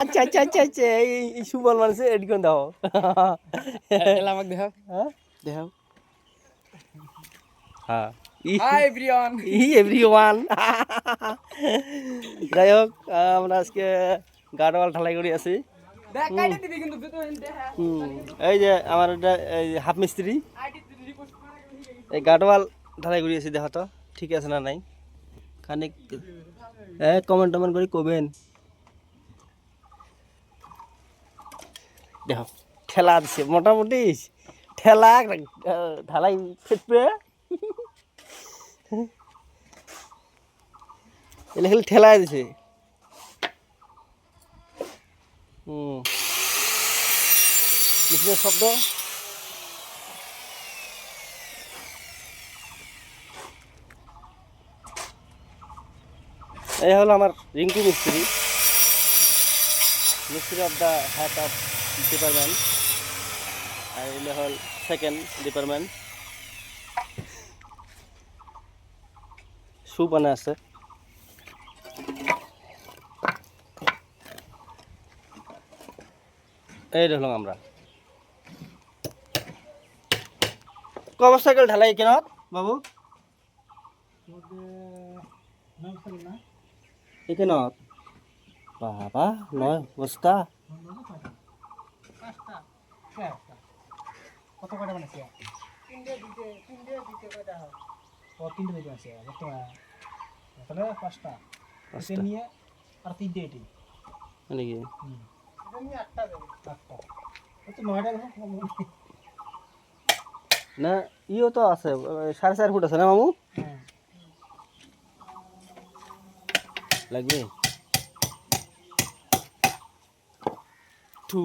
আচ্ছা আচ্ছা আচ্ছা আচ্ছা এই সুবল মানুষে এডি কোন দাও এলা আমাকে দেখাও হ্যাঁ দেখাও হ্যাঁ হাই এভরিওয়ান এভরিওয়ান যাই হোক আমরা আজকে গাডওয়াল ঢালাই করে আছি দেখ কাইটে দিবি কিন্তু তুই তো দেখা এই যে আমার এটা হাফ মিস্ত্রি এই গাডওয়াল ঢালাই করে আছি দেখা তো ঠিক আছে না নাই খানিক কমেন্ট টমেন্ট করে কবেন দেখো ঠেলা দিছে মোটামুটি ঠেলা ঢালাই ফেটবে এলে খালি ঠেলাই দিছে মেশিনের শব্দ এই হলো আমার Rinku Mistry Mistry of the head of department আর এগুলো হল সেকেন্ড ডিপার্টমেন্ট শু বানা আছে এই দেখলাম আমরা ক অবস্থা গেল ঢালাই কেন বাবু এখানে বাবা নয় বস্তা কত কয়টা বানাইছে তিনটে কয়টা ও তিনটে দিতে আছে বর্তমানে তাহলে পাঁচটা এটা নিয়ে আর তিনটে এটি মানে কি এটা নিয়ে আটটা দেবে আটটা তো নয়টা কম না ইও তো আছে 4.5 ফুট আছে না মামু হ্যাঁ লাগবে টু